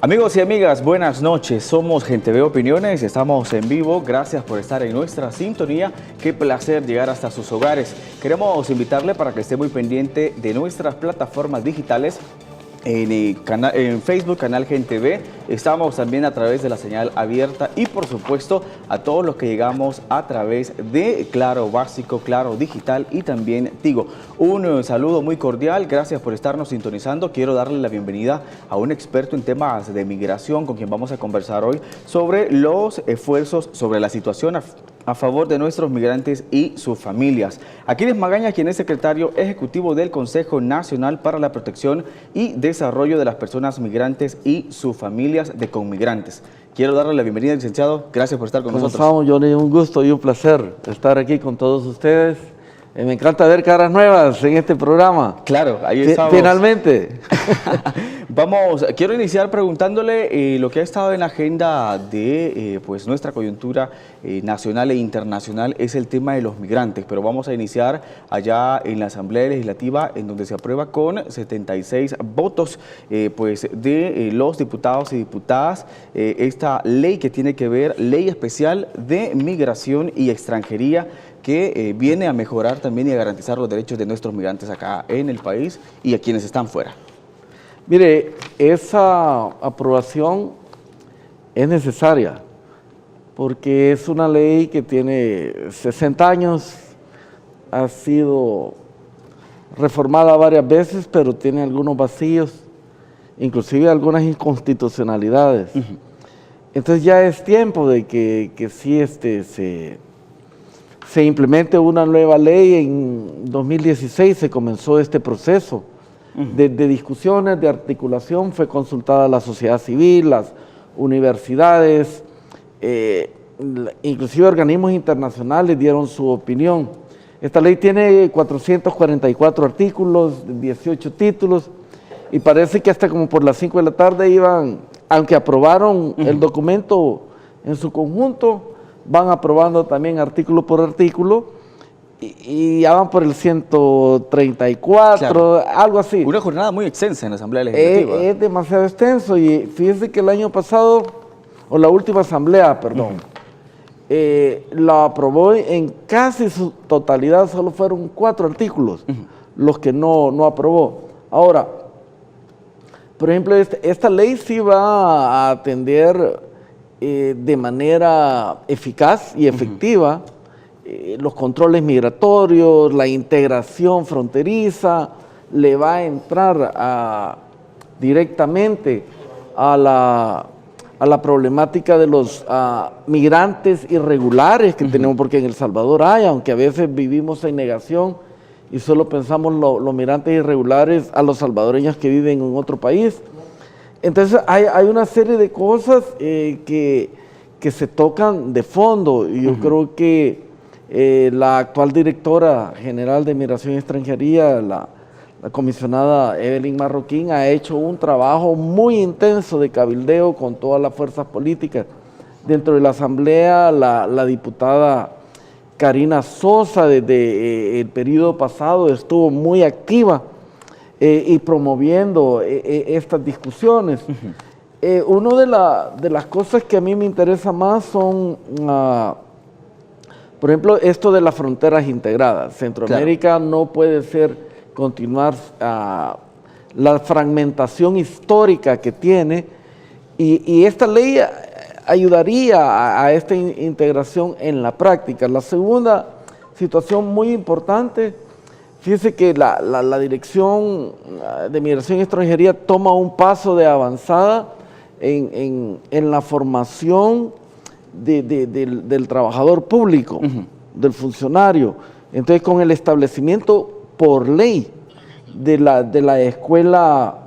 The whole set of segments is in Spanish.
Amigos y amigas, buenas noches. Somos Gente Ve Opiniones, estamos en vivo. Gracias por estar en nuestra sintonía. Qué placer llegar hasta sus hogares. Queremos invitarle para que esté muy pendiente de nuestras plataformas digitales. En Facebook, canal Gente Ve, estamos también a través de la señal abierta y por supuesto a todos los que llegamos a través de Claro Básico, Claro Digital y también Tigo. Un saludo muy cordial, gracias por estarnos sintonizando. Quiero darle la bienvenida a un experto en temas de migración con quien vamos a conversar hoy sobre los esfuerzos, sobre la situación a favor de nuestros migrantes y sus familias. Aquiles Magaña, quien es secretario ejecutivo del Consejo Nacional para la Protección y Desarrollo de las Personas Migrantes y sus familias de conmigrantes. Quiero darle la bienvenida, licenciado. Gracias por estar con nosotros. ¿Cómo estamos, Johnny? Un gusto y un placer estar aquí con todos ustedes. Me encanta ver caras nuevas en este programa. Claro, ahí estamos. Finalmente. Quiero iniciar preguntándole lo que ha estado en la agenda de pues nuestra coyuntura nacional e internacional es el tema de los migrantes, pero vamos a iniciar allá en la Asamblea Legislativa, en donde se aprueba con 76 votos pues de los diputados y diputadas esta ley que tiene que ver, ley especial de migración y extranjería, que viene a mejorar también y a garantizar los derechos de nuestros migrantes acá en el país y a quienes están fuera. Mire, esa aprobación es necesaria porque es una ley que tiene 60 años, ha sido reformada varias veces, pero tiene algunos vacíos, inclusive algunas inconstitucionalidades. Entonces ya es tiempo de que sí se implemente una nueva ley. En 2016 se comenzó este proceso de discusiones, de articulación, fue consultada la sociedad civil, las universidades, inclusive organismos internacionales dieron su opinión. Esta ley tiene 444 artículos, 18 títulos, y parece que hasta como por las 5 de la tarde iban, aunque aprobaron el documento en su conjunto, van aprobando también artículo por artículo y ya van por el 134, claro, algo así. Una jornada muy extensa en la Asamblea Legislativa. Es demasiado extenso y fíjese que el año pasado, o la última asamblea, perdón, la aprobó en casi su totalidad, solo fueron 4 artículos los que no aprobó. Ahora, por ejemplo, esta ley sí va a atender de manera eficaz y efectiva los controles migratorios, la integración fronteriza, le va a entrar directamente a la problemática de los migrantes irregulares que tenemos, porque en El Salvador hay, aunque a veces vivimos en negación y solo pensamos los migrantes irregulares a los salvadoreños que viven en otro país. Entonces hay una serie de cosas que se tocan de fondo y yo creo que la actual directora general de Migración y Extranjería, la comisionada Evelyn Marroquín, ha hecho un trabajo muy intenso de cabildeo con todas las fuerzas políticas. Dentro de la Asamblea, la diputada Karina Sosa desde el periodo pasado estuvo muy activa y promoviendo estas discusiones. Una de las cosas que a mí me interesa más son, por ejemplo, esto de las fronteras integradas. Centroamérica no puede continuar la fragmentación histórica que tiene y esta ley ayudaría a esta integración en la práctica. La segunda situación muy importante, fíjese que la Dirección de Migración y Extranjería toma un paso de avanzada en la formación del trabajador público, del funcionario. Entonces, con el establecimiento por ley de la escuela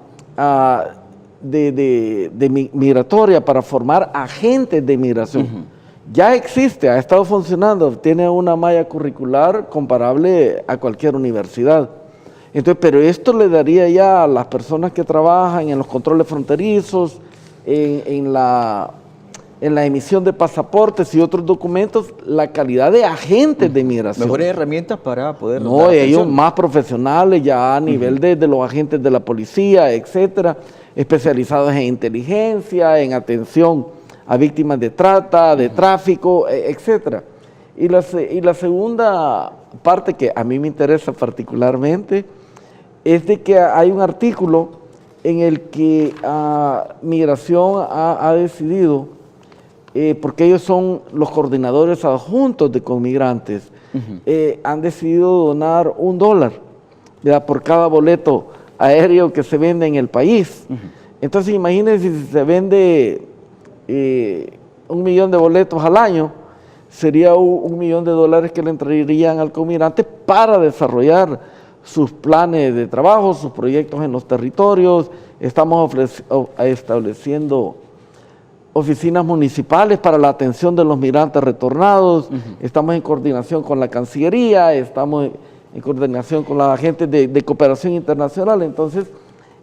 migratoria para formar agentes de migración. Ya existe, ha estado funcionando, tiene una malla curricular comparable a cualquier universidad. Entonces, pero esto le daría ya a las personas que trabajan en los controles fronterizos, en la emisión de pasaportes y otros documentos, la calidad de agentes de migración. Mejores herramientas para poder... No, ellos más profesionales ya a nivel de los agentes de la policía, etcétera. especializados en inteligencia, en atención a víctimas de trata, de tráfico, etc. Y la segunda parte que a mí me interesa particularmente es de que hay un artículo en el que Migración ha decidido, porque ellos son los coordinadores adjuntos de Conmigrantes, han decidido donar $1, ¿verdad?, por cada boleto aéreo que se vende en el país. Entonces imagínense si se vende 1 millón de boletos al año, sería $1 millón que le entrarían al Conmigrante para desarrollar sus planes de trabajo, sus proyectos en los territorios. Estamos estableciendo oficinas municipales para la atención de los migrantes retornados, estamos en coordinación con la Cancillería, estamos en coordinación con la gente de cooperación internacional. Entonces,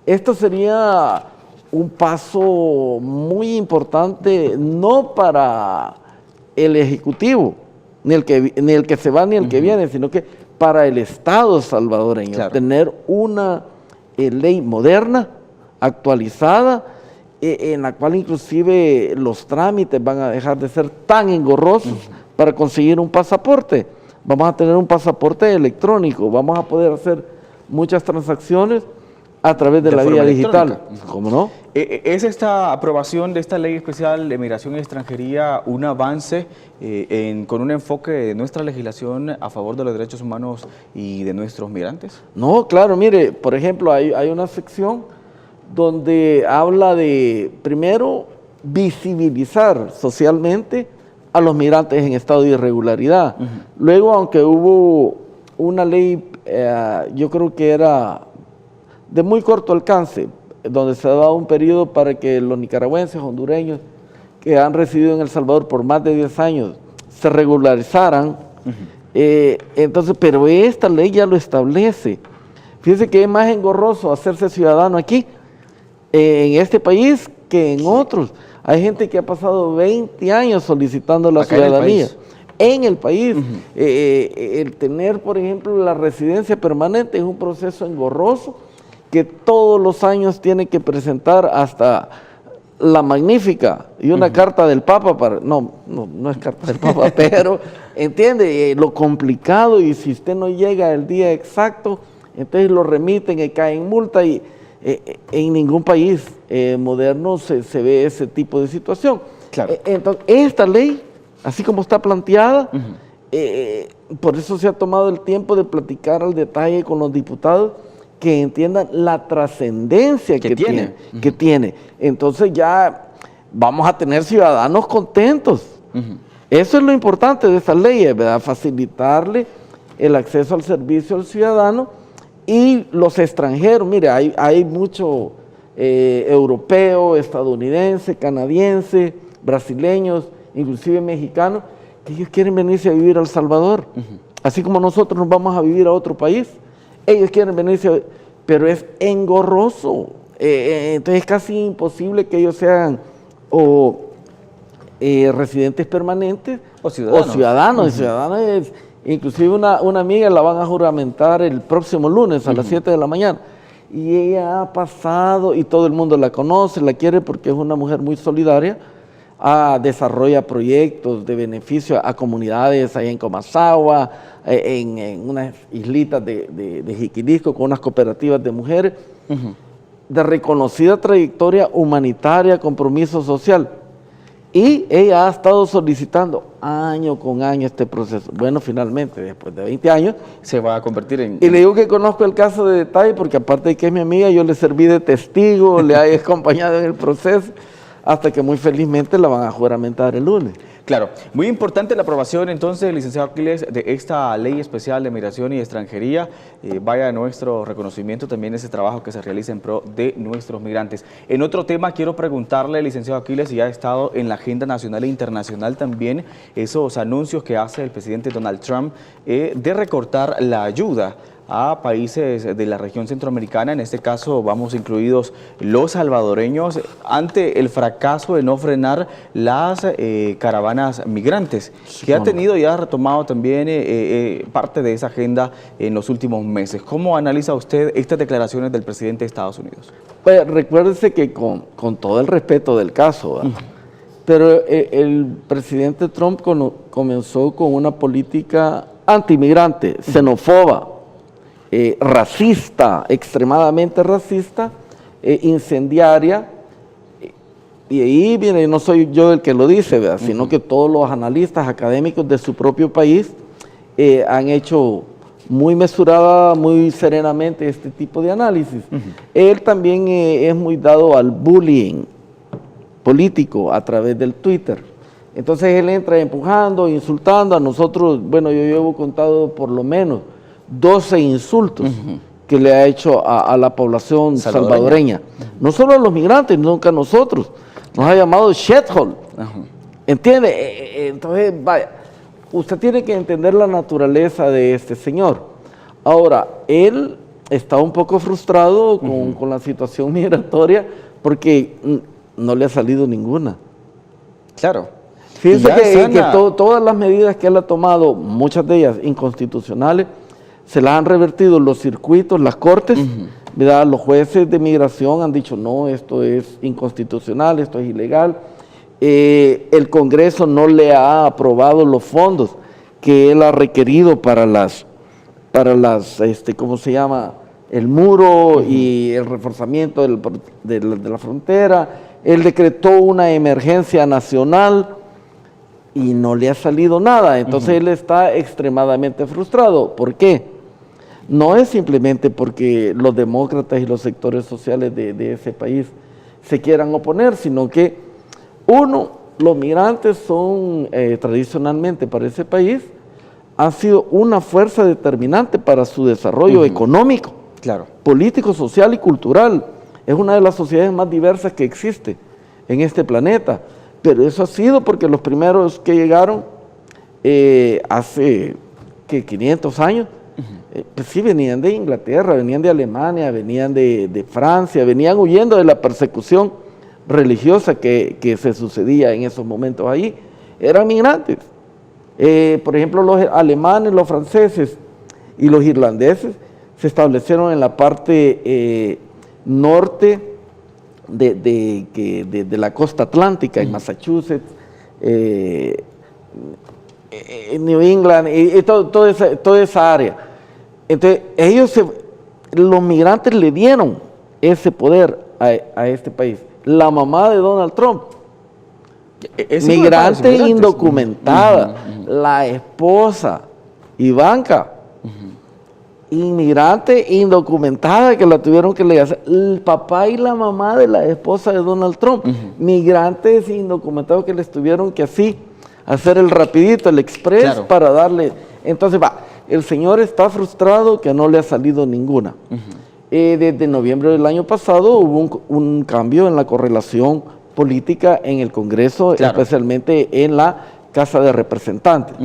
esto sería un paso muy importante, no para el Ejecutivo, ni el que se va ni el que viene, sino que para el Estado salvadoreño, claro, tener una ley moderna, actualizada, en la cual inclusive los trámites van a dejar de ser tan engorrosos para conseguir un pasaporte. Vamos a tener un pasaporte electrónico, vamos a poder hacer muchas transacciones a través de la vía digital. ¿Cómo no? ¿Es esta aprobación de esta ley especial de migración y extranjería un avance con un enfoque de nuestra legislación a favor de los derechos humanos y de nuestros migrantes? No, claro, mire, por ejemplo, hay una sección donde habla de, primero, visibilizar socialmente a los migrantes en estado de irregularidad. Luego, aunque hubo una ley, yo creo que era de muy corto alcance, donde se ha dado un periodo para que los nicaragüenses, hondureños, que han residido en El Salvador por más de 10 años, se regularizaran. Entonces, pero esta ley ya lo establece. Fíjense que es más engorroso hacerse ciudadano aquí, en este país, que en otros. Hay gente que ha pasado 20 años solicitando la ciudadanía en el país. El tener, por ejemplo, la residencia permanente es un proceso engorroso que todos los años tiene que presentar hasta la magnífica y una carta del Papa para... No es carta del Papa, pero entiende lo complicado, y si usted no llega el día exacto, entonces lo remiten y cae en multa, y en ningún país moderno se ve ese tipo de situación. Claro. Entonces, esta ley, así como está planteada, por eso se ha tomado el tiempo de platicar al detalle con los diputados, que entiendan la trascendencia que tiene. Entonces ya vamos a tener ciudadanos contentos. Eso es lo importante de esta ley, ¿verdad? Facilitarle el acceso al servicio al ciudadano. Y los extranjeros, mire, hay mucho europeo, estadounidense, canadiense, brasileños, inclusive mexicanos, que ellos quieren venirse a vivir a El Salvador. Así como nosotros nos vamos a vivir a otro país. Ellos quieren venirse, pero es engorroso. Entonces es casi imposible que ellos sean residentes permanentes o ciudadanos. Inclusive una amiga la van a juramentar el próximo lunes a las 7 de la mañana. Y ella ha pasado, y todo el mundo la conoce, la quiere porque es una mujer muy solidaria, desarrolla proyectos de beneficio a comunidades ahí en Comasagua, en unas islitas de Jiquilisco, con unas cooperativas de mujeres, de reconocida trayectoria humanitaria, compromiso social. Y ella ha estado solicitando año con año este proceso. Bueno, finalmente, después de 20 años, se va a convertir en... Y le digo que conozco el caso de detalle, porque aparte de que es mi amiga, yo le serví de testigo, le he acompañado en el proceso, hasta que muy felizmente la van a juramentar el lunes. Claro, muy importante la aprobación entonces, licenciado Aquiles, de esta ley especial de migración y extranjería. Vaya nuestro reconocimiento también ese trabajo que se realiza en pro de nuestros migrantes. En otro tema quiero preguntarle, licenciado Aquiles, si ha estado en la agenda nacional e internacional también esos anuncios que hace el presidente Donald Trump de recortar la ayuda a países de la región centroamericana, en este caso vamos incluidos los salvadoreños, ante el fracaso de no frenar las caravanas migrantes, que ha tenido y ha retomado también parte de esa agenda en los últimos meses. ¿Cómo analiza usted estas declaraciones del presidente de Estados Unidos? Pues recuérdese que con todo el respeto del caso, ¿verdad? Pero el presidente Trump comenzó con una política antimigrante, xenófoba, racista, extremadamente racista, incendiaria, y ahí viene, no soy yo el que lo dice, ¿verdad? Sino que todos los analistas académicos de su propio país han hecho muy mesurada, muy serenamente este tipo de análisis. Él también es muy dado al bullying político a través del Twitter. Entonces él entra empujando, insultando a nosotros. Bueno, yo llevo contado por lo menos 12 insultos que le ha hecho a la población salvadoreña. No solo a los migrantes, nunca a nosotros. Nos ha llamado shithole. ¿Entiende? Entonces, vaya, usted tiene que entender la naturaleza de este señor. Ahora, él está un poco frustrado con la situación migratoria porque no le ha salido ninguna. Claro. Fíjense que todas las medidas que él ha tomado, muchas de ellas inconstitucionales, se las han revertido los circuitos, las cortes, ¿verdad? Los jueces de migración han dicho, no, esto es inconstitucional, esto es ilegal. El Congreso no le ha aprobado los fondos que él ha requerido para las ¿cómo se llama? El muro y el reforzamiento de la frontera. Él decretó una emergencia nacional y no le ha salido nada. Entonces él está extremadamente frustrado. ¿Por qué? No es simplemente porque los demócratas y los sectores sociales de ese país se quieran oponer, sino que, uno, los migrantes son tradicionalmente para ese país, han sido una fuerza determinante para su desarrollo económico, político, social y cultural. Es una de las sociedades más diversas que existe en este planeta, pero eso ha sido porque los primeros que llegaron hace 500 años, pues sí, venían de Inglaterra, venían de Alemania, venían de Francia, venían huyendo de la persecución religiosa que se sucedía en esos momentos ahí. Eran migrantes. Por ejemplo, los alemanes, los franceses y los irlandeses se establecieron en la parte norte de la costa atlántica, en Massachusetts, en New England, y toda esa área. Entonces, los migrantes le dieron ese poder a este país. La mamá de Donald Trump, migrante indocumentada, la esposa, Ivanka, inmigrante indocumentada que la tuvieron que legalizar, el papá y la mamá de la esposa de Donald Trump, migrantes indocumentados que les tuvieron que así hacer el rapidito, el express para darle. Entonces el señor está frustrado que no le ha salido ninguna. Desde noviembre del año pasado hubo un cambio en la correlación política en el Congreso, especialmente en la Casa de Representantes.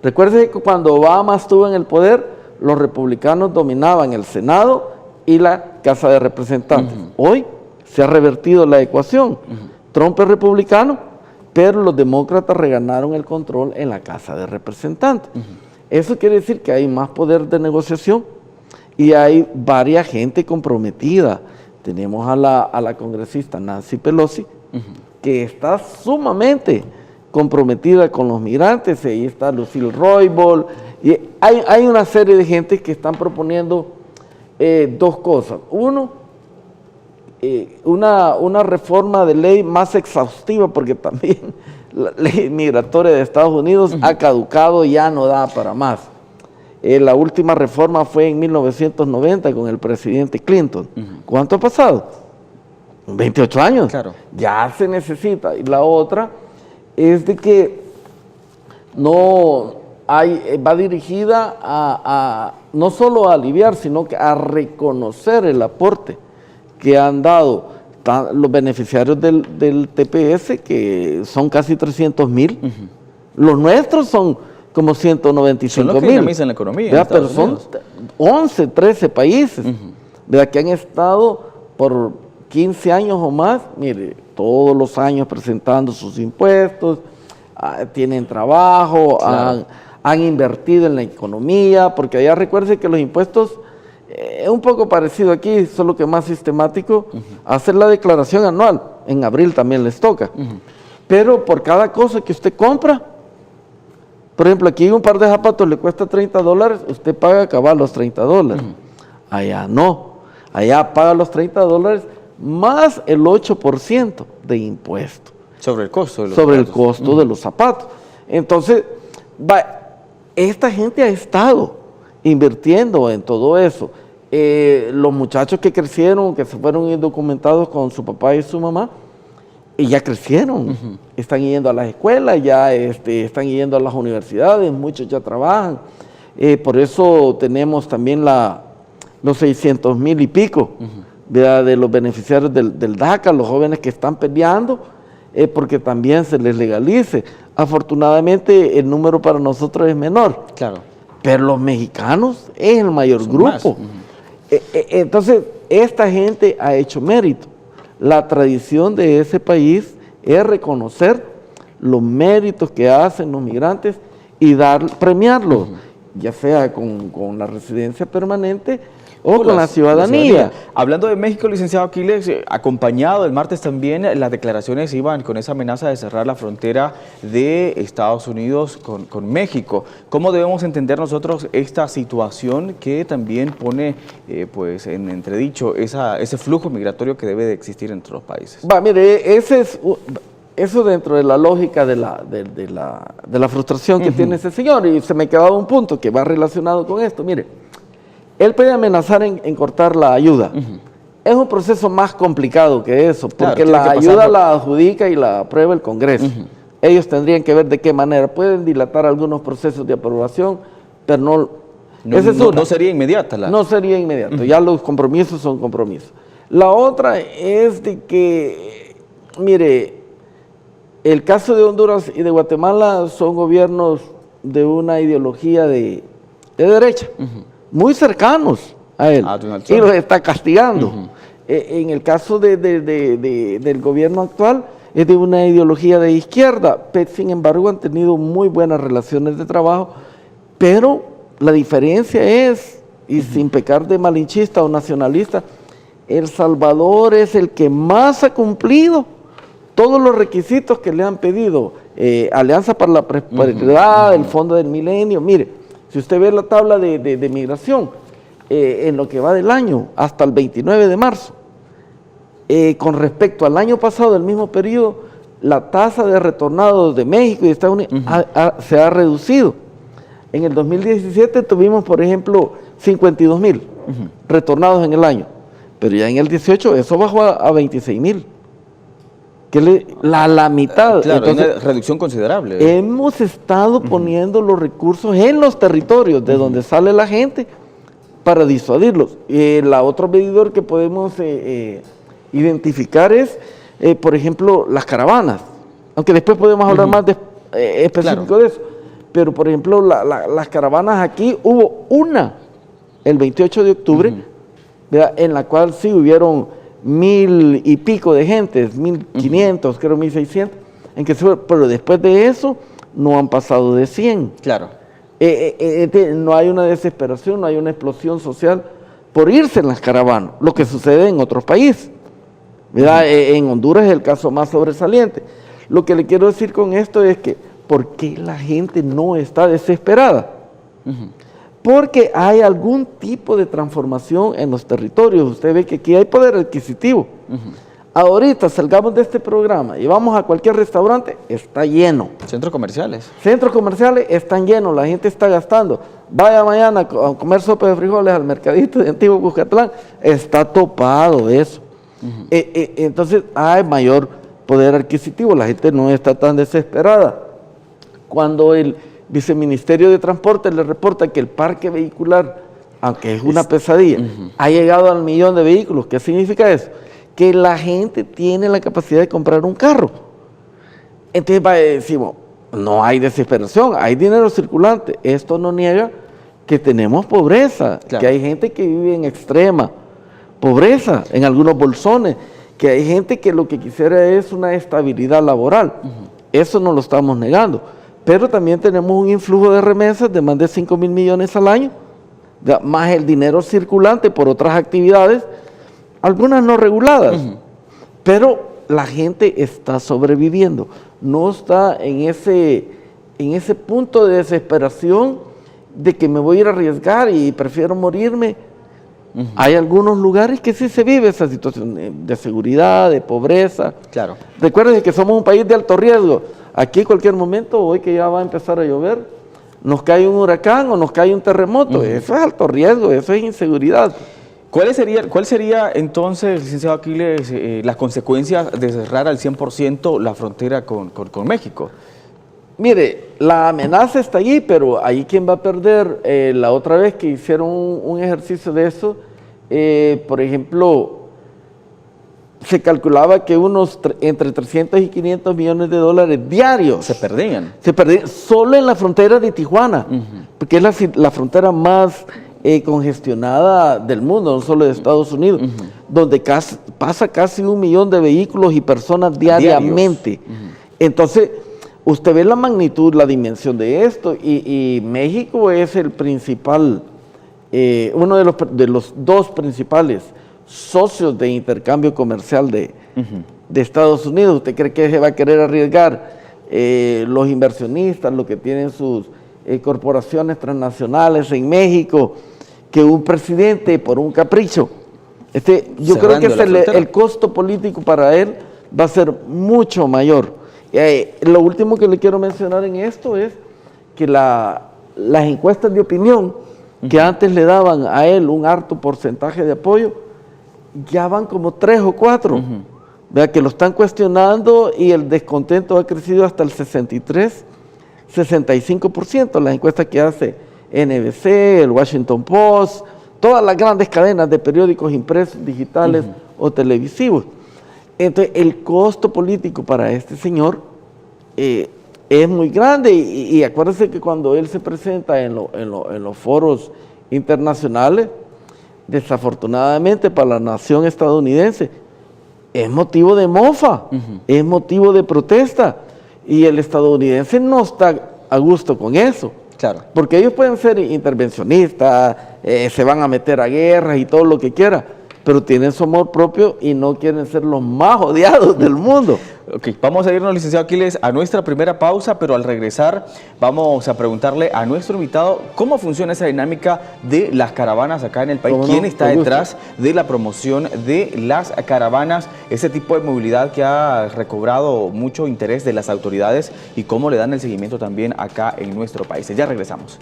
Recuerden que cuando Obama estuvo en el poder, los republicanos dominaban el Senado y la Casa de Representantes. Hoy se ha revertido la ecuación. Trump es republicano, pero los demócratas reganaron el control en la Casa de Representantes. Eso quiere decir que hay más poder de negociación y hay varias gente comprometida. Tenemos a la congresista Nancy Pelosi, que está sumamente comprometida con los migrantes. Ahí está Lucille Roybal, y hay una serie de gente que están proponiendo dos cosas. Uno, una reforma de ley más exhaustiva, porque también la ley migratoria de Estados Unidos ha caducado y ya no da para más. La última reforma fue en 1990 con el presidente Clinton. ¿Cuánto ha pasado? 28 años. Ya se necesita. Y la otra es de que va dirigida a no solo a aliviar, sino que a reconocer el aporte que han dado los beneficiarios del TPS, que son casi 300,000. Los nuestros son como 195.000. Son los que dinamizan la economía en Pero Estados son Unidos. 11, 13 países, ¿verdad? Que han estado por 15 años o más, mire, todos los años presentando sus impuestos, tienen trabajo, Claro. han invertido en la economía, porque allá recuerden que los impuestos es un poco parecido aquí, solo que más sistemático, hacer la declaración anual, en abril también les toca, pero por cada cosa que usted compra, por ejemplo, aquí un par de zapatos le cuesta $30, usted paga cabal los $30. Allá no, allá paga los $30 más el 8% de impuesto Sobre el costo de los sobre el zapatos. costo de los zapatos. Entonces, esta gente ha estado invirtiendo en todo eso. Los muchachos que crecieron, que se fueron indocumentados con su papá y su mamá, y ya crecieron, están yendo a las escuelas, ya están yendo a las universidades, muchos ya trabajan. Por eso tenemos también los 600,000 y pico de los beneficiarios del DACA, los jóvenes que están peleando, porque también se les legalice. Afortunadamente el número para nosotros es menor, Claro. pero los mexicanos es el mayor Son grupo. más. Entonces, esta gente ha hecho mérito. La tradición de ese país es reconocer los méritos que hacen los migrantes y premiarlos, ya sea con la residencia permanente o con la ciudadanía. Hablando de México, licenciado Aquiles, acompañado el martes también, las declaraciones iban con esa amenaza de cerrar la frontera de Estados Unidos con México. ¿Cómo debemos entender nosotros esta situación que también pone pues en entredicho ese flujo migratorio que debe de existir entre los países? Mire, eso dentro de la lógica de la frustración que tiene ese señor, y se me quedaba un punto que va relacionado con esto. Mire, él puede amenazar en cortar la ayuda. Es un proceso más complicado que eso, porque Claro, la ayuda la adjudica y la aprueba el Congreso. Ellos tendrían que ver de qué manera. Pueden dilatar algunos procesos de aprobación, pero no... No sería inmediata. No sería inmediato, ya los compromisos son compromisos. La otra es de que, mire, el caso de Honduras y de Guatemala son gobiernos de una ideología de derecha, muy cercanos a él, y los está castigando. En el caso del gobierno actual es de una ideología de izquierda, pero sin embargo han tenido muy buenas relaciones de trabajo, pero la diferencia es, y sin pecar de malinchista o nacionalista, El Salvador es el que más ha cumplido todos los requisitos que le han pedido, Alianza para la Prosperidad, el Fondo del Milenio. Mire, si usted ve la tabla de migración, en lo que va del año, hasta el 29 de marzo, con respecto al año pasado, del mismo periodo, la tasa de retornados de México y de Estados Unidos se ha reducido. En el 2017 tuvimos, por ejemplo, 52,000 retornados en el año, pero ya en el 18 eso bajó a 26,000. Que la mitad. Claro, entonces, una reducción considerable. Hemos estado poniendo los recursos en los territorios de donde sale la gente para disuadirlos. La otro medidor que podemos identificar es, por ejemplo, las caravanas, aunque después podemos hablar más específico de eso. Pero, por ejemplo, las caravanas aquí, hubo una el 28 de octubre, en la cual sí hubieron 1,000 y pico de gentes, 1,500, creo 1,600, pero después de eso no han pasado de 100. Claro. No hay una desesperación, no hay una explosión social por irse en las caravanas, lo que sucede en otros países. En Honduras es el caso más sobresaliente. Lo que le quiero decir con esto es que, ¿por qué la gente no está desesperada? Porque hay algún tipo de transformación en los territorios. Usted ve que aquí hay poder adquisitivo. Ahorita salgamos de este programa y vamos a cualquier restaurante, está lleno. Centros comerciales. Centros comerciales están llenos, la gente está gastando. Vaya mañana a comer sopa de frijoles al mercadito de Antiguo Cuscatlán, está topado eso. Entonces hay mayor poder adquisitivo, la gente no está tan desesperada. Cuando el Viceministerio de Transporte le reporta que el parque vehicular, aunque es una pesadilla, ha llegado al 1,000,000 de vehículos. ¿Qué significa eso? Que la gente tiene la capacidad de comprar un carro. Entonces decimos, no hay desesperación, hay dinero circulante. Esto no niega que tenemos pobreza, claro, que hay gente que vive en extrema pobreza, en algunos bolsones, que hay gente que lo que quisiera es una estabilidad laboral. Eso no lo estamos negando. Pero también tenemos un influjo de remesas de más de 5.000 millones al año, más el dinero circulante por otras actividades, algunas no reguladas. Pero la gente está sobreviviendo, no está en ese punto de desesperación de que me voy a ir a arriesgar y prefiero morirme. Hay algunos lugares que sí se vive esa situación de seguridad, de pobreza. Claro. Recuerden que somos un país de alto riesgo. Aquí en cualquier momento, hoy que ya va a empezar a llover, nos cae un huracán o nos cae un terremoto. Eso es alto riesgo, eso es inseguridad. ¿Cuál sería entonces, licenciado Aquiles, las consecuencias de cerrar al 100% la frontera con México? Mire, la amenaza está allí, pero ahí quien va a perder. La otra vez que hicieron un ejercicio de eso, por ejemplo, se calculaba que entre 300 y 500 millones de dólares diarios Se perdían. se perdían solo en la frontera de Tijuana, porque es la frontera más congestionada del mundo, no solo de Estados Unidos, donde pasa casi 1 millón de vehículos y personas diariamente. Entonces, usted ve la magnitud, la dimensión de esto, y México es el principal, uno de los dos principales socios de intercambio comercial de Estados Unidos. ¿Usted cree que se va a querer arriesgar los inversionistas, los que tienen sus corporaciones transnacionales en México, que un presidente por un capricho? Yo creo que el costo político para él va a ser mucho mayor. Lo último que le quiero mencionar en esto es que las encuestas de opinión que antes le daban a él un alto porcentaje de apoyo, ya van como 3 o 4, vea que lo están cuestionando y el descontento ha crecido hasta el 65%, las encuestas que hace NBC, el Washington Post, todas las grandes cadenas de periódicos impresos, digitales o televisivos. Entonces, el costo político para este señor es muy grande y acuérdense que cuando él se presenta en los foros internacionales, desafortunadamente para la nación estadounidense, es motivo de mofa, es motivo de protesta, y el estadounidense no está a gusto con eso. Claro. Porque ellos pueden ser intervencionistas, se van a meter a guerras y todo lo que quiera, pero tienen su amor propio y no quieren ser los más odiados del mundo. Ok, vamos a irnos, licenciado Aquiles, a nuestra primera pausa, pero al regresar vamos a preguntarle a nuestro invitado cómo funciona esa dinámica de las caravanas acá en el país, quién está detrás de la promoción de las caravanas, ese tipo de movilidad que ha recobrado mucho interés de las autoridades y cómo le dan el seguimiento también acá en nuestro país. Ya regresamos.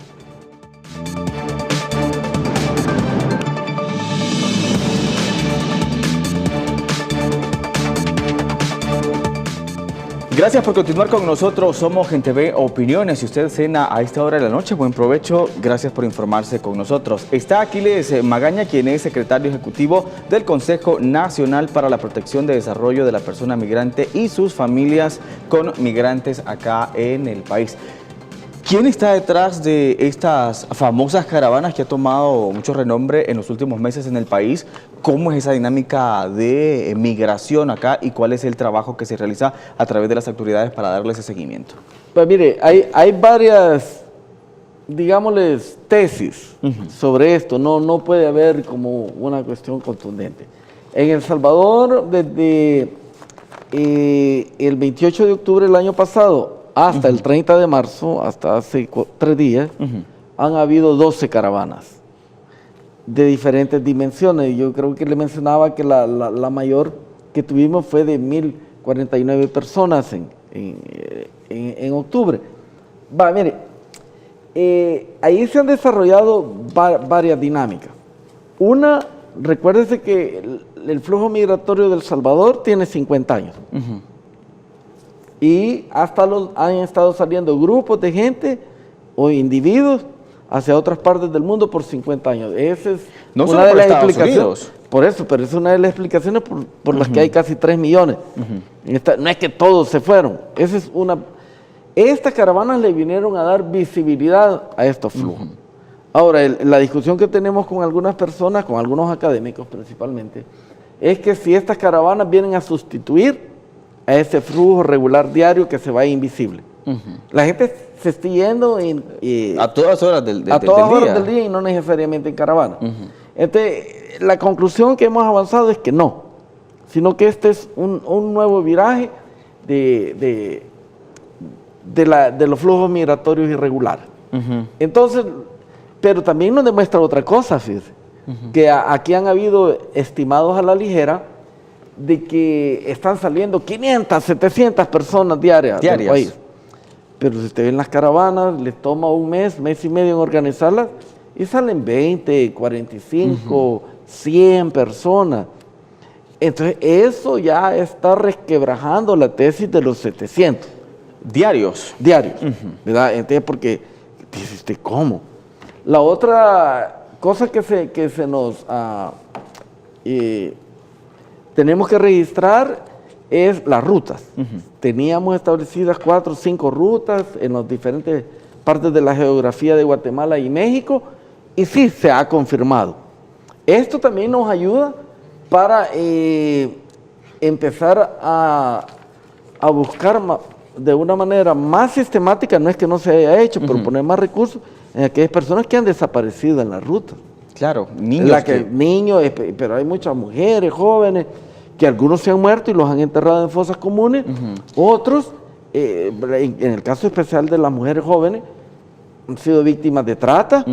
Gracias por continuar con nosotros, somos Gente Ve Opiniones. Si usted cena a esta hora de la noche, buen provecho, gracias por informarse con nosotros. Está Aquiles Magaña, quien es secretario ejecutivo del Consejo Nacional para la Protección de Desarrollo de la Persona Migrante y sus familias con migrantes acá en el país. ¿Quién está detrás de estas famosas caravanas que ha tomado mucho renombre en los últimos meses en el país? ¿Cómo es esa dinámica de migración acá y cuál es el trabajo que se realiza a través de las autoridades para darle ese seguimiento? Pues mire, hay varias, digámosles, tesis sobre esto. No puede haber como una cuestión contundente. En El Salvador, desde el 28 de octubre del año pasado hasta el 30 de marzo, hasta hace 3 días, han habido 12 caravanas de diferentes dimensiones. Yo creo que le mencionaba que la mayor que tuvimos fue de 1.049 personas en octubre. Mire, ahí se han desarrollado varias dinámicas. Una, recuérdese que el flujo migratorio de El Salvador tiene 50 años. Y han estado saliendo grupos de gente o individuos hacia otras partes del mundo por 50 años. Esa es no una de las explicaciones. Unidos. Por eso, pero es una de las explicaciones por las que hay casi 3 millones. No es que todos se fueron. Esa es una. Estas caravanas le vinieron a dar visibilidad a estos flujos. Ahora, la discusión que tenemos con algunas personas, con algunos académicos principalmente, es que si estas caravanas vienen a sustituir a ese flujo regular diario que se va invisible. La gente se está yendo a todas horas del día. Horas del día y no necesariamente en caravana. Entonces, la conclusión que hemos avanzado es que no, sino que este es un nuevo viraje de los flujos migratorios irregulares. Entonces, pero también nos demuestra otra cosa, fíjese, que aquí han habido estimados a la ligera de que están saliendo 500, 700 personas diarias del país. Pero si usted ve en las caravanas, les toma un mes y medio en organizarlas y salen 20, 45, 100 personas. Entonces, eso ya está resquebrajando la tesis de los 700. Diarios. ¿Verdad? Entonces, porque, dice usted, ¿cómo? La otra cosa que se nos tenemos que registrar es las rutas. Teníamos establecidas 4 o 5 rutas en las diferentes partes de la geografía de Guatemala y México, y sí, se ha confirmado. Esto también nos ayuda para empezar a buscar de una manera más sistemática, no es que no se haya hecho, pero poner más recursos en aquellas personas que han desaparecido en la ruta. Claro, niños. Niños, pero hay muchas mujeres, jóvenes, que algunos se han muerto y los han enterrado en fosas comunes, otros, en el caso especial de las mujeres jóvenes, han sido víctimas de trata,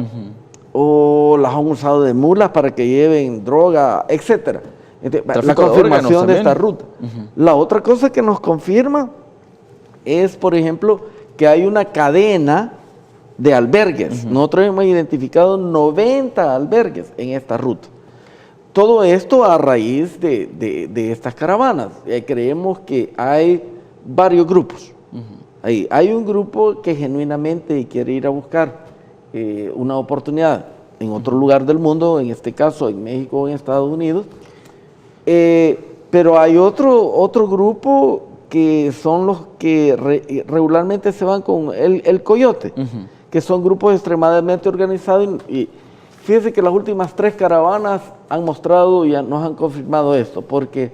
o las han usado de mulas para que lleven droga, etc. Entonces, la confirmación de esta ruta. La otra cosa que nos confirma es, por ejemplo, que hay una cadena de albergues. Nosotros hemos identificado 90 albergues en esta ruta. Todo esto a raíz de estas caravanas. Creemos que hay varios grupos. Hay un grupo que genuinamente quiere ir a buscar una oportunidad en otro lugar del mundo, en este caso en México o en Estados Unidos, pero hay otro grupo que son los que regularmente se van con el coyote, que son grupos extremadamente organizados, y fíjense que las últimas 3 caravanas han mostrado y nos han confirmado esto, porque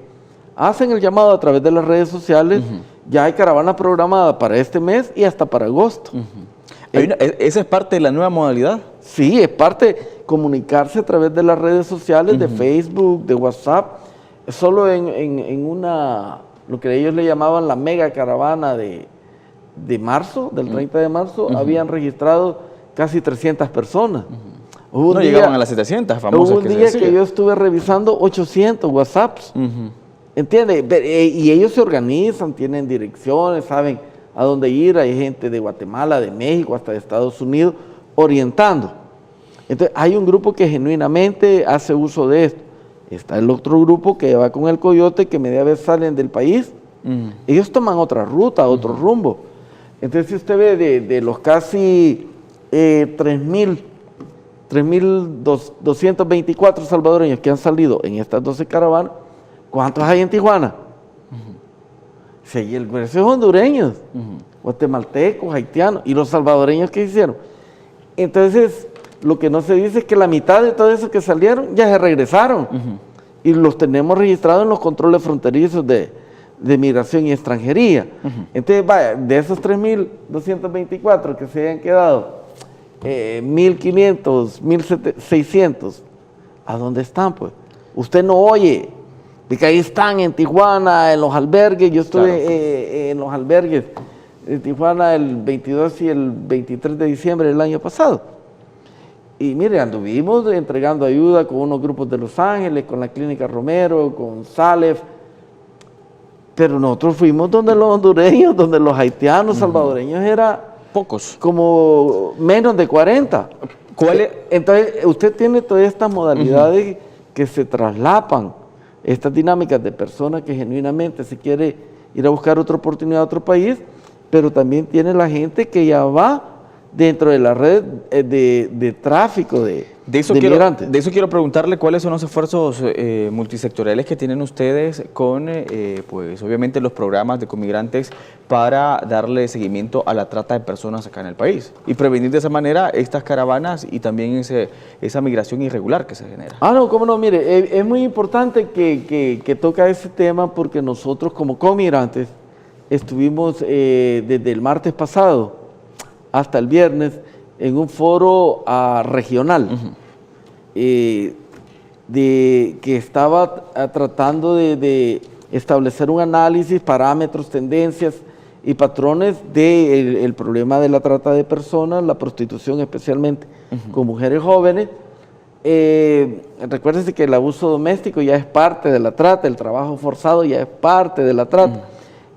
hacen el llamado a través de las redes sociales. Ya hay caravana programada para este mes y hasta para agosto. ¿Esa es parte de la nueva modalidad? Sí, es parte de comunicarse a través de las redes sociales, de Facebook, de WhatsApp. Solo en una, lo que ellos le llamaban la mega caravana de marzo, del 30 de marzo, habían registrado casi 300 personas. No llegaban a las 700 famosas. Hubo un día que yo estuve revisando 800 WhatsApps. ¿Entiendes? Y ellos se organizan, tienen direcciones, saben a dónde ir. Hay gente de Guatemala, de México, hasta de Estados Unidos, orientando. Entonces, hay un grupo que genuinamente hace uso de esto. Está el otro grupo que va con el coyote, que media vez salen del país. Ellos toman otra ruta, otro rumbo. Entonces, si usted ve de los casi 3.224 salvadoreños que han salido en estas 12 caravanas, ¿cuántos hay en Tijuana? Sí, el grueso es hondureños, guatemaltecos, haitianos, y los salvadoreños que hicieron. Entonces, lo que no se dice es que la mitad de todo eso que salieron ya se regresaron, y los tenemos registrados en los controles fronterizos de migración y extranjería. Entonces, vaya, de esos 3.224 que se hayan quedado, 1.500, 1.600, ¿a dónde están, pues? Usted no oye de que ahí están en Tijuana, en los albergues. Yo estuve en los albergues de Tijuana el 22 y el 23 de diciembre del año pasado. Y mire, anduvimos entregando ayuda con unos grupos de Los Ángeles, con la Clínica Romero, con Salef, pero nosotros fuimos donde los hondureños, donde los haitianos, salvadoreños, era pocos, como menos de 40. Entonces, usted tiene todas estas modalidades que se traslapan, estas dinámicas de personas que genuinamente se quiere ir a buscar otra oportunidad a otro país, pero también tiene la gente que ya va dentro de la red de tráfico de migrantes. De eso quiero preguntarle cuáles son los esfuerzos multisectoriales que tienen ustedes con, pues obviamente los programas de comigrantes para darle seguimiento a la trata de personas acá en el país y prevenir de esa manera estas caravanas y también esa migración irregular que se genera. No, cómo no, mire, es muy importante que toca ese tema porque nosotros como comigrantes estuvimos desde el martes pasado hasta el viernes en un foro regional que estaba tratando de establecer un análisis, parámetros, tendencias y patrones del problema de la trata de personas, la prostitución especialmente con mujeres jóvenes. Recuérdense que el abuso doméstico ya es parte de la trata, el trabajo forzado ya es parte de la trata.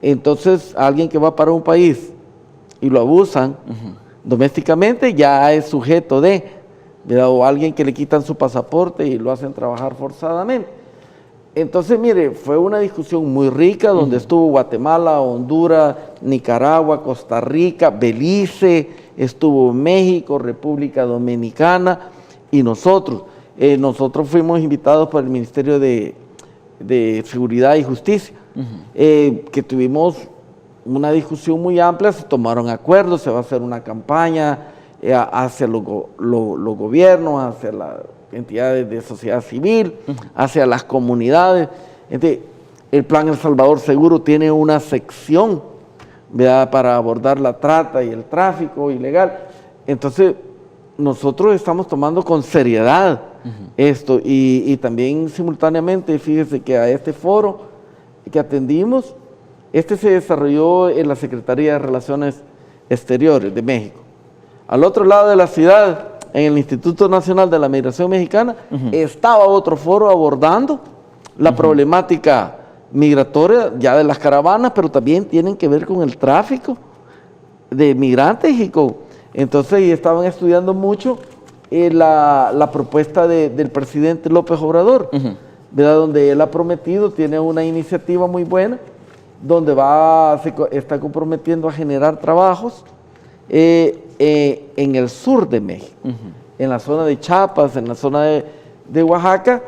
Entonces, alguien que va para un país y lo abusan domésticamente ya es sujeto de, ¿verdad? O alguien que le quitan su pasaporte y lo hacen trabajar forzadamente. Entonces, mire, fue una discusión muy rica donde estuvo Guatemala, Honduras, Nicaragua, Costa Rica, Belice, estuvo México, República Dominicana y nosotros. Nosotros fuimos invitados por el Ministerio de Seguridad y Justicia, que tuvimos una discusión muy amplia, se tomaron acuerdos, se va a hacer una campaña hacia los gobiernos, hacia las entidades de sociedad civil, hacia las comunidades. Entonces, el Plan El Salvador Seguro tiene una sección, ¿verdad?, para abordar la trata y el tráfico ilegal. Entonces, nosotros estamos tomando con seriedad esto y también simultáneamente, fíjese que a este foro que atendimos, se desarrolló en la Secretaría de Relaciones Exteriores de México. Al otro lado de la ciudad, en el Instituto Nacional de la Migración Mexicana, estaba otro foro abordando la problemática migratoria ya de las caravanas, pero también tienen que ver con el tráfico de migrantes entonces estaban estudiando mucho la propuesta del presidente López Obrador, ¿verdad? Donde él ha prometido, tiene una iniciativa muy buena, donde está comprometiendo a generar trabajos en el sur de México, en la zona de Chiapas, en la zona de Oaxaca,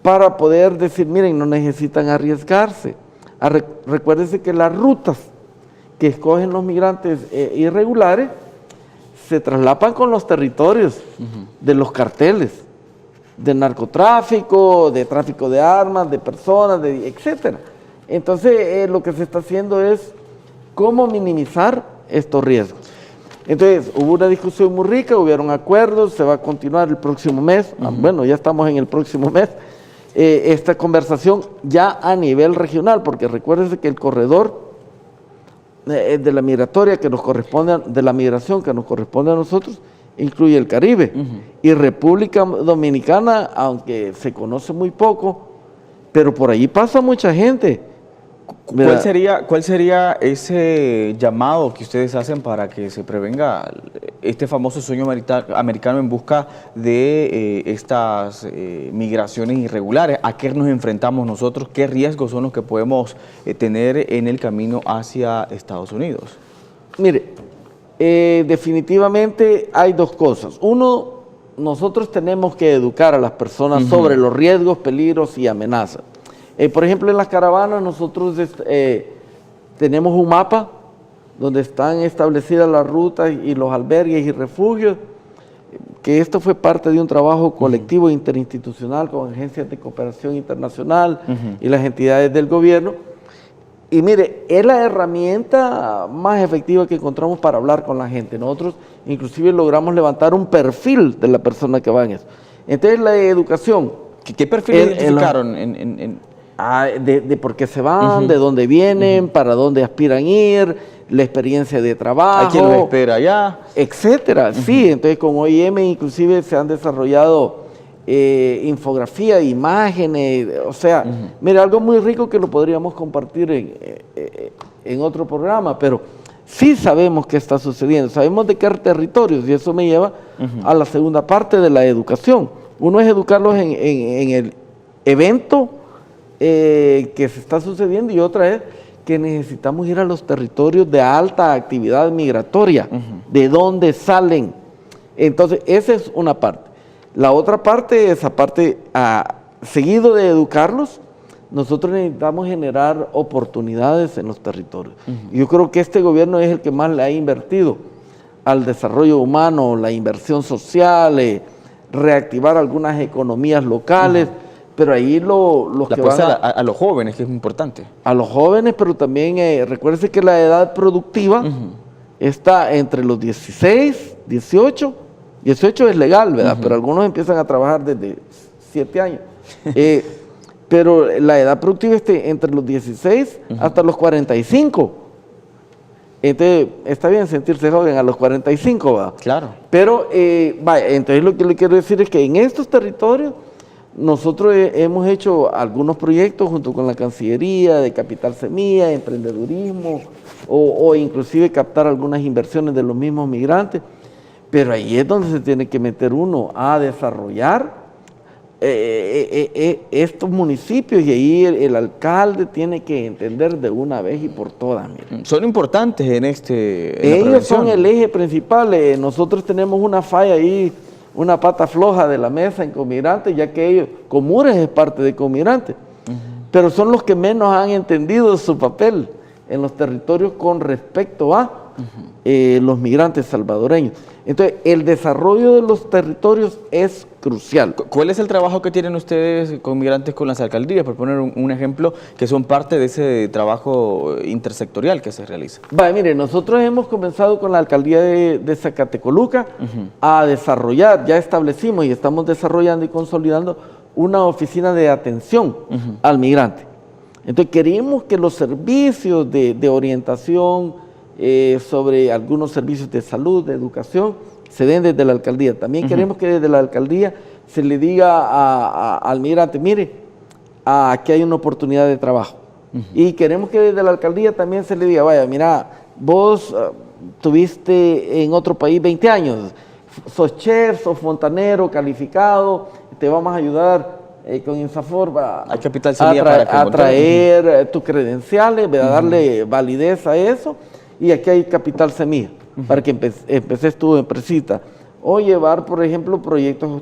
para poder decir, miren, no necesitan arriesgarse. Recuérdense que las rutas que escogen los migrantes irregulares se traslapan con los territorios de los carteles, de narcotráfico, de tráfico de armas, de personas, etcétera. Entonces, lo que se está haciendo es cómo minimizar estos riesgos. Entonces, hubo una discusión muy rica, hubieron acuerdos, se va a continuar el próximo mes. Bueno, ya estamos en el próximo mes. Esta conversación ya a nivel regional, porque recuérdense que el corredor de la migratoria que nos corresponde, de la migración que nos corresponde a nosotros, incluye el Caribe. Y República Dominicana, aunque se conoce muy poco, pero por allí pasa mucha gente. ¿Cuál sería ese llamado que ustedes hacen para que se prevenga este famoso sueño americano en busca de estas migraciones irregulares? ¿A qué nos enfrentamos nosotros? ¿Qué riesgos son los que podemos tener en el camino hacia Estados Unidos? Mire, definitivamente hay dos cosas. Uno, nosotros tenemos que educar a las personas sobre los riesgos, peligros y amenazas. Por ejemplo, en las caravanas nosotros tenemos un mapa donde están establecidas las rutas y los albergues y refugios, que esto fue parte de un trabajo colectivo interinstitucional con agencias de cooperación internacional y las entidades del gobierno. Y mire, es la herramienta más efectiva que encontramos para hablar con la gente. Nosotros inclusive logramos levantar un perfil de la persona que va en eso. Entonces la educación. ¿Qué perfil identificaron de por qué se van, de dónde vienen, para dónde aspiran ir, la experiencia de trabajo. ¿A quién los espera allá? Etcétera. Sí, entonces con OIM inclusive se han desarrollado infografía, imágenes, o sea, mira, algo muy rico que lo podríamos compartir en otro programa, pero sí sabemos qué está sucediendo, sabemos de qué territorios y eso me lleva a la segunda parte de la educación. Uno es educarlos en el evento que se está sucediendo y otra es que necesitamos ir a los territorios de alta actividad migratoria, de dónde salen. Entonces, esa es una parte. La otra parte es, aparte, seguido de educarlos, nosotros necesitamos generar oportunidades en los territorios. Yo creo que este gobierno es el que más le ha invertido al desarrollo humano, la inversión social, reactivar algunas economías locales, pero ahí los que van a los jóvenes, que es importante. A los jóvenes, pero también recuérdense que la edad productiva está entre los 16, 18 es legal, ¿verdad? Pero algunos empiezan a trabajar desde 7 años. Pero la edad productiva está entre los 16 hasta los 45. Entonces, está bien sentirse joven a los 45, ¿verdad? Claro. Pero, entonces lo que le quiero decir es que en estos territorios nosotros hemos hecho algunos proyectos junto con la Cancillería de Capital Semilla, emprendedurismo, o inclusive captar algunas inversiones de los mismos migrantes. Pero ahí es donde se tiene que meter uno a desarrollar estos municipios, y ahí el alcalde tiene que entender de una vez y por todas. Miren. Son importantes en Ellos son el eje principal. Nosotros tenemos una falla ahí, una pata floja de la mesa en Comigrantes, ya que ellos, Comures es parte de Comigrantes, pero son los que menos han entendido su papel en los territorios con respecto a los migrantes salvadoreños. Entonces, el desarrollo de los territorios es crucial. ¿Cuál es el trabajo que tienen ustedes con migrantes con las alcaldías? Por poner un ejemplo, que son parte de ese trabajo intersectorial que se realiza. Mire, nosotros hemos comenzado con la alcaldía de Zacatecoluca a desarrollar, ya establecimos y estamos desarrollando y consolidando una oficina de atención al migrante. Entonces, queremos que los servicios de orientación, sobre algunos servicios de salud, de educación, se den desde la alcaldía. También queremos que desde la alcaldía se le diga al migrante, mire, aquí hay una oportunidad de trabajo. Y queremos que desde la alcaldía también se le diga, vaya, mira, vos tuviste en otro país 20 años, sos chef, sos fontanero, calificado, te vamos a ayudar con Insafor a traer tus credenciales, a darle validez a eso. Y aquí hay Capital Semilla, para que empeces tu empresita. O llevar, por ejemplo, proyectos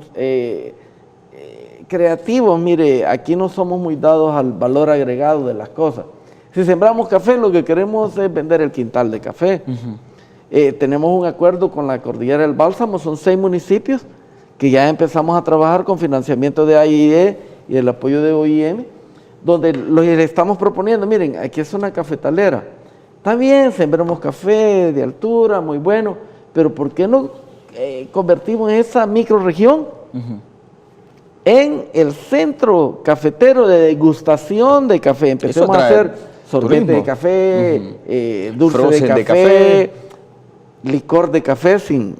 creativos. Mire, aquí no somos muy dados al valor agregado de las cosas. Si sembramos café, lo que queremos es vender el quintal de café. Tenemos un acuerdo con la Cordillera del Bálsamo, son 6 municipios que ya empezamos a trabajar con financiamiento de AIE y el apoyo de OIM, donde le estamos proponiendo, miren, aquí es una cafetalera. Está bien, sembramos café de altura, muy bueno, pero ¿por qué no convertimos esa microrregión en el centro cafetero de degustación de café? Empecemos a hacer sorbete de café, dulce de café, licor de café, sin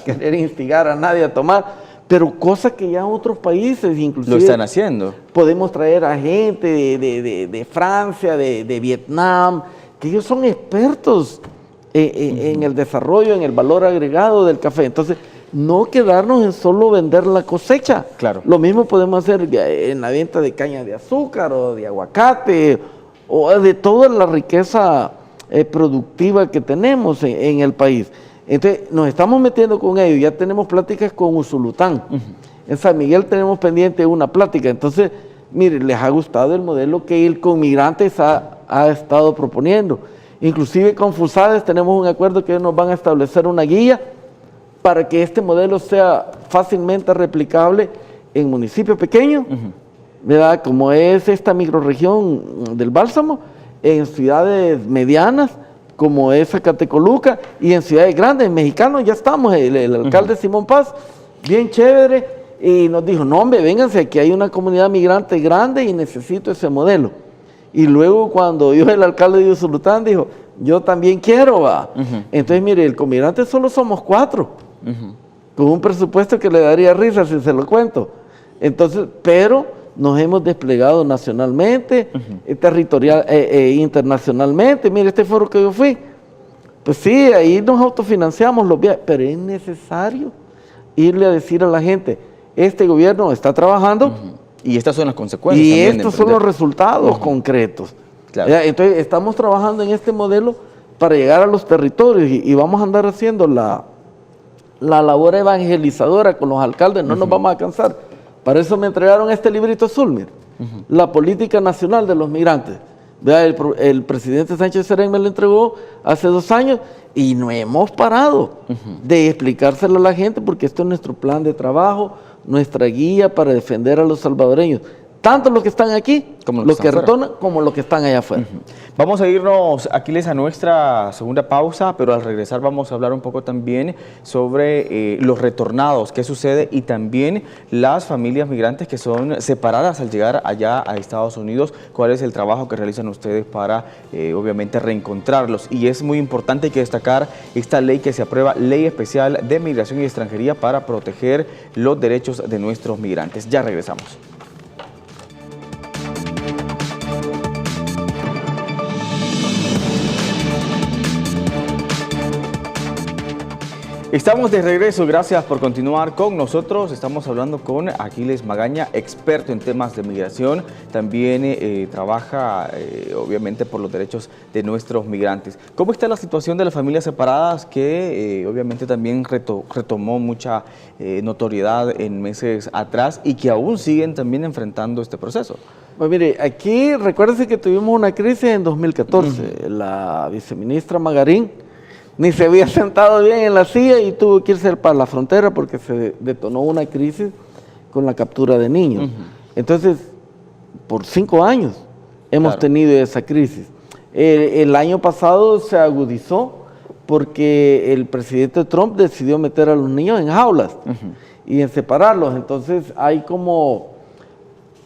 querer instigar a nadie a tomar, pero cosas que ya otros países inclusive lo están haciendo. Podemos traer a gente de Francia, de Vietnam, que ellos son expertos en el desarrollo, en el valor agregado del café. Entonces, no quedarnos en solo vender la cosecha. Claro. Lo mismo podemos hacer en la venta de caña de azúcar o de aguacate o de toda la riqueza productiva que tenemos en el país. Entonces, nos estamos metiendo con ellos. Ya tenemos pláticas con Usulután. En San Miguel tenemos pendiente una plática. Entonces, mire, les ha gustado el modelo que el Comigrantes ha estado proponiendo. Inclusive con FUSADES tenemos un acuerdo que ellos nos van a establecer una guía para que este modelo sea fácilmente replicable en municipios pequeños, ¿verdad? Como es esta microrregión del Bálsamo, en ciudades medianas, como es Zacatecoluca, y en ciudades grandes, mexicanos ya estamos, el alcalde Simón Paz, bien chévere, y nos dijo, no hombre, vénganse, aquí hay una comunidad migrante grande y necesito ese modelo. Y luego cuando yo, el alcalde de Usulután, dijo, yo también quiero, va. Entonces, mire, el Comigrante solo somos 4, con un presupuesto que le daría risa si se lo cuento. Entonces, pero nos hemos desplegado nacionalmente, territorial, internacionalmente. Mire, este foro que yo fui, pues sí, ahí nos autofinanciamos los viajes, pero es necesario irle a decir a la gente, este gobierno está trabajando, y estas son las consecuencias. Y estos son los resultados concretos. Claro. Entonces estamos trabajando en este modelo para llegar a los territorios y vamos a andar haciendo la labor evangelizadora con los alcaldes, no nos vamos a cansar. Para eso me entregaron este librito azul, mire, la política nacional de los migrantes. Vea, el presidente Sánchez Serén me lo entregó hace 2 años y no hemos parado de explicárselo a la gente porque esto es nuestro plan de trabajo, nuestra guía para defender a los salvadoreños. Tanto los que están aquí, como los que retornan, como los que están allá afuera. Vamos a irnos, Aquiles, a nuestra segunda pausa, pero al regresar vamos a hablar un poco también sobre los retornados, qué sucede, y también las familias migrantes que son separadas al llegar allá a Estados Unidos, cuál es el trabajo que realizan ustedes para, obviamente, reencontrarlos. Y es muy importante, hay que destacar esta ley que se aprueba, Ley Especial de Migración y Extranjería, para proteger los derechos de nuestros migrantes. Ya regresamos. Estamos de regreso, gracias por continuar con nosotros. Estamos hablando con Aquiles Magaña, experto en temas de migración. También trabaja, obviamente, por los derechos de nuestros migrantes. ¿Cómo está la situación de las familias separadas que, obviamente, también retomó mucha notoriedad en meses atrás y que aún siguen también enfrentando este proceso? Pues mire, aquí recuérdense que tuvimos una crisis en 2014. La viceministra Magarín ni se había sentado bien en la silla y tuvo que irse para la frontera porque se detonó una crisis con la captura de niños. Entonces, por 5 años hemos tenido esa crisis. El año pasado se agudizó porque el presidente Trump decidió meter a los niños en jaulas y en separarlos. Entonces, hay como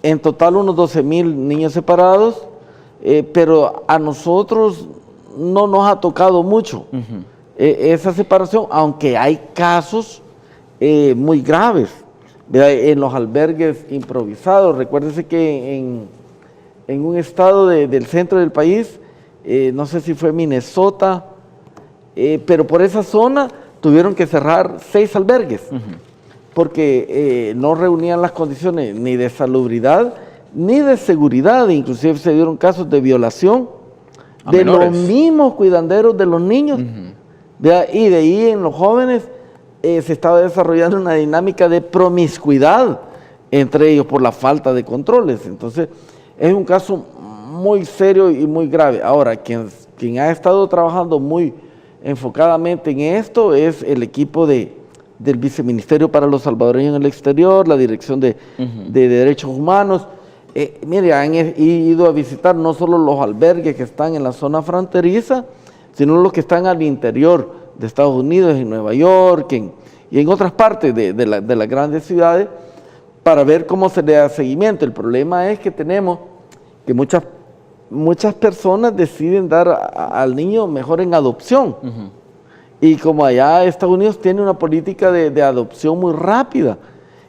en total unos 12,000 niños separados, pero a nosotros no nos ha tocado mucho esa separación, aunque hay casos muy graves. En los albergues improvisados, recuérdese que en un estado del centro del país, no sé si fue Minnesota, pero por esa zona tuvieron que cerrar 6 albergues, porque no reunían las condiciones ni de salubridad ni de seguridad. Inclusive se dieron casos de violación de los mismos cuidanderos de los niños. Y de ahí en los jóvenes se estaba desarrollando una dinámica de promiscuidad entre ellos por la falta de controles. Entonces es un caso muy serio y muy grave. Ahora, quien ha estado trabajando muy enfocadamente en esto es el equipo del Viceministerio para los Salvadoreños en el Exterior, la Dirección de Derechos Humanos. Mire, han ido a visitar no solo los albergues que están en la zona fronteriza, sino los que están al interior de Estados Unidos, en Nueva York y en otras partes de las grandes ciudades, para ver cómo se le da seguimiento. El problema es que tenemos que muchas personas deciden dar al niño mejor en adopción. Y como allá Estados Unidos tiene una política de adopción muy rápida,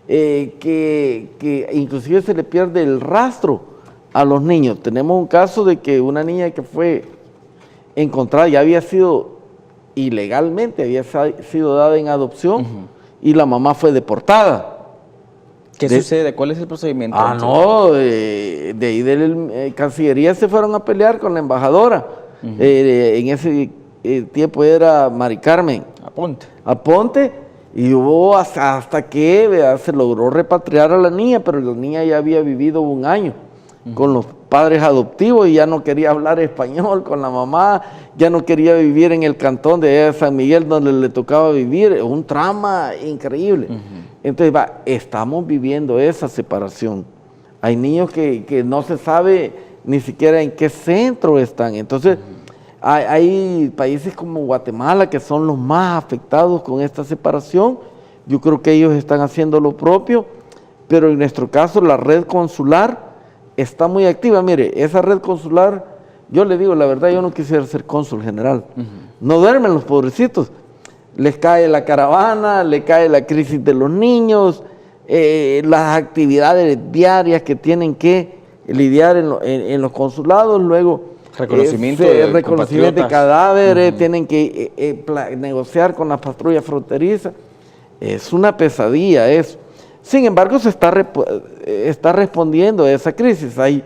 que inclusive se le pierde el rastro a los niños. Tenemos un caso de que una niña que fue encontrada ya había sido ilegalmente, había sido dada en adopción y la mamá fue deportada. ¿Qué sucede? ¿Cuál es el procedimiento? De ahí de Cancillería se fueron a pelear con la embajadora. En ese tiempo era Mari Carmen Aponte. Y hubo hasta que se logró repatriar a la niña, pero la niña ya había vivido 1 año con los padres adoptivos y ya no quería hablar español con la mamá, ya no quería vivir en el cantón de San Miguel donde le tocaba vivir. Un trauma increíble. Entonces, estamos viviendo esa separación. Hay niños que no se sabe ni siquiera en qué centro están. Entonces, hay países como Guatemala que son los más afectados con esta separación. Yo creo que ellos están haciendo lo propio, pero en nuestro caso la red consular está muy activa. Mire, esa red consular, yo le digo la verdad, yo no quisiera ser cónsul general. No duermen los pobrecitos. Les cae la caravana, le cae la crisis de los niños, las actividades diarias que tienen que lidiar en los consulados, luego reconocimiento de cadáveres, tienen que negociar con las patrullas fronterizas. Es una pesadilla eso. Sin embargo, se está respondiendo a esa crisis. Hay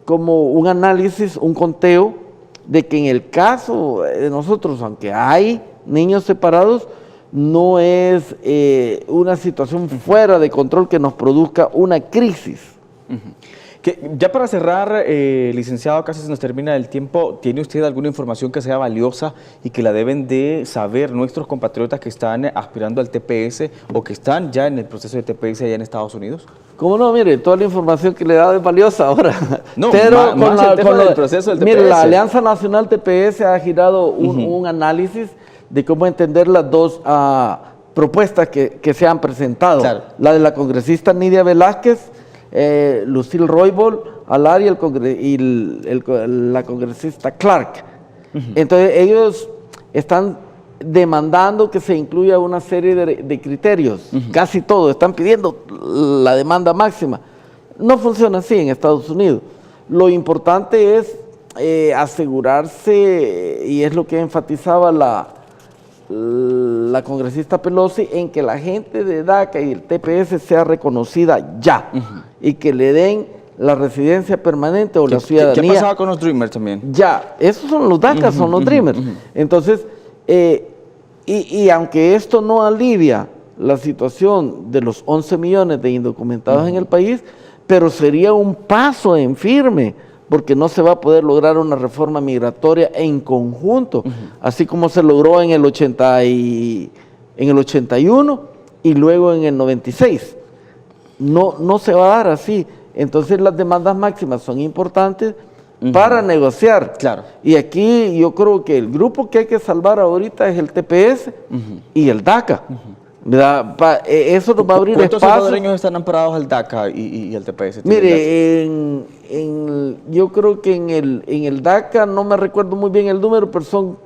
como un análisis, un conteo de que en el caso de nosotros, aunque hay niños separados, no es una situación fuera de control que nos produzca una crisis. Ya para cerrar, licenciado, casi se nos termina el tiempo. ¿Tiene usted alguna información que sea valiosa y que la deben de saber nuestros compatriotas que están aspirando al TPS o que están ya en el proceso de TPS allá en Estados Unidos? ¿Cómo no? Mire, toda la información que le he dado es valiosa ahora. No, pero más el tema del proceso del TPS. Mire, la Alianza Nacional TPS ha girado un análisis de cómo entender las dos propuestas que se han presentado. Claro. La de la congresista Nidia Velázquez, Lucille Roybal Alari y la congresista Clark. Entonces ellos están demandando que se incluya una serie de criterios, casi todo, están pidiendo la demanda máxima. No funciona así en Estados Unidos. Lo importante es asegurarse, y es lo que enfatizaba la congresista Pelosi, en que la gente de DACA y el TPS sea reconocida ya, y que le den la residencia permanente o la ciudadanía. ¿Qué pasaba con los Dreamers también? Ya, esos son los DACA, son los Dreamers. Entonces, y aunque esto no alivia la situación de los 11 millones de indocumentados en el país, pero sería un paso en firme, porque no se va a poder lograr una reforma migratoria en conjunto, así como se logró en el 81 y luego en el 96. No se va a dar así. Entonces las demandas máximas son importantes para negociar. Claro. Y aquí yo creo que el grupo que hay que salvar ahorita es el TPS y el DACA. Eso nos va a abrir espacio. ¿Cuántos salvadoreños están amparados al DACA y al TPS? Mire, yo creo que en el DACA, no me recuerdo muy bien el número, pero son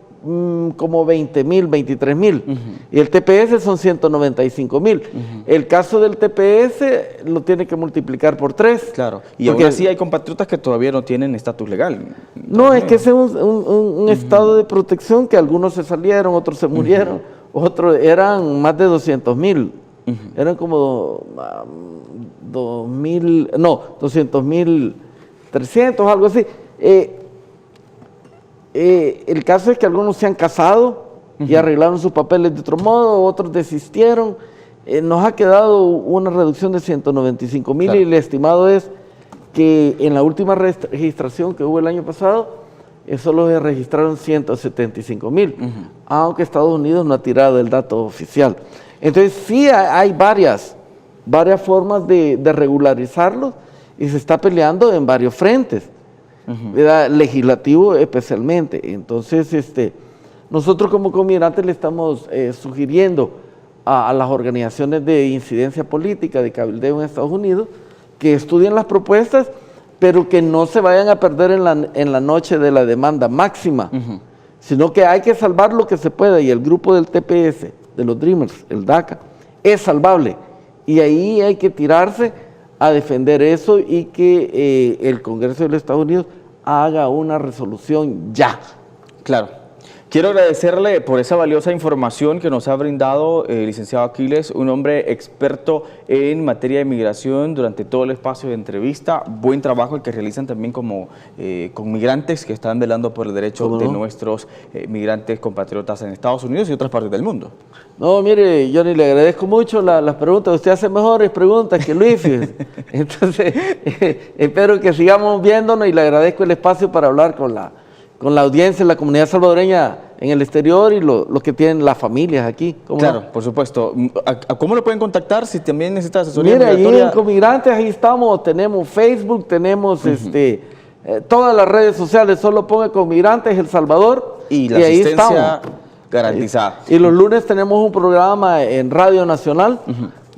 como 20,000, 23,000. Y el TPS son 195,000. El caso del TPS lo tiene que multiplicar por 3. Claro. Y aún así hay compatriotas que todavía no tienen estatus legal. No, es que es un estado de protección que algunos se salieron, otros se murieron, otros eran más de 200,000. Eran como 200,300, algo así. El caso es que algunos se han casado y arreglaron sus papeles de otro modo, otros desistieron. Nos ha quedado una reducción de 195,000 y el estimado es que en la última registración que hubo el año pasado, solo se registraron 175,000, aunque Estados Unidos no ha tirado el dato oficial. Entonces sí hay varias formas de regularizarlos y se está peleando en varios frentes. Legislativo especialmente. Entonces, nosotros como Comigrantes le estamos sugiriendo a las organizaciones de incidencia política de cabildeo en Estados Unidos que estudien las propuestas, pero que no se vayan a perder en la noche de la demanda máxima, sino que hay que salvar lo que se pueda, y el grupo del TPS, de los Dreamers, el DACA, es salvable, y ahí hay que tirarse a defender eso y que el Congreso de los Estados Unidos haga una resolución ya. Claro. Quiero agradecerle por esa valiosa información que nos ha brindado el licenciado Aquiles, un hombre experto en materia de migración durante todo el espacio de entrevista. Buen trabajo el que realizan también con migrantes que están velando por el derecho de nuestros migrantes compatriotas en Estados Unidos y otras partes del mundo. No, mire, Johnny, le agradezco mucho las preguntas. Usted hace mejores preguntas que Luis. Entonces, espero que sigamos viéndonos y le agradezco el espacio para hablar con la audiencia, la comunidad salvadoreña en el exterior y los que tienen las familias aquí. Claro, por supuesto. ¿Cómo lo pueden contactar si también necesita asesoría migratoria? Mira, ahí en Comigrantes, ahí estamos, tenemos Facebook, tenemos todas las redes sociales, solo ponga Comigrantes El Salvador y la asistencia garantizada. Y los lunes tenemos un programa en Radio Nacional,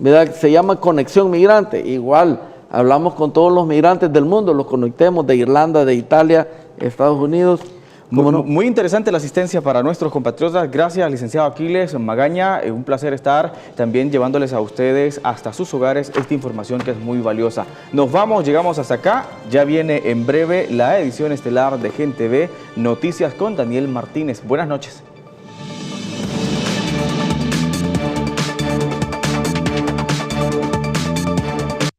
¿verdad? Se llama Conexión Migrante. Igual, hablamos con todos los migrantes del mundo, los conectemos de Irlanda, de Italia, Estados Unidos. Muy interesante la asistencia para nuestros compatriotas. Gracias, licenciado Aquiles Magaña. Un placer estar también llevándoles a ustedes hasta sus hogares esta información que es muy valiosa. Nos vamos, llegamos hasta acá. Ya viene en breve la edición estelar de Gente V, Noticias con Daniel Martínez. Buenas noches.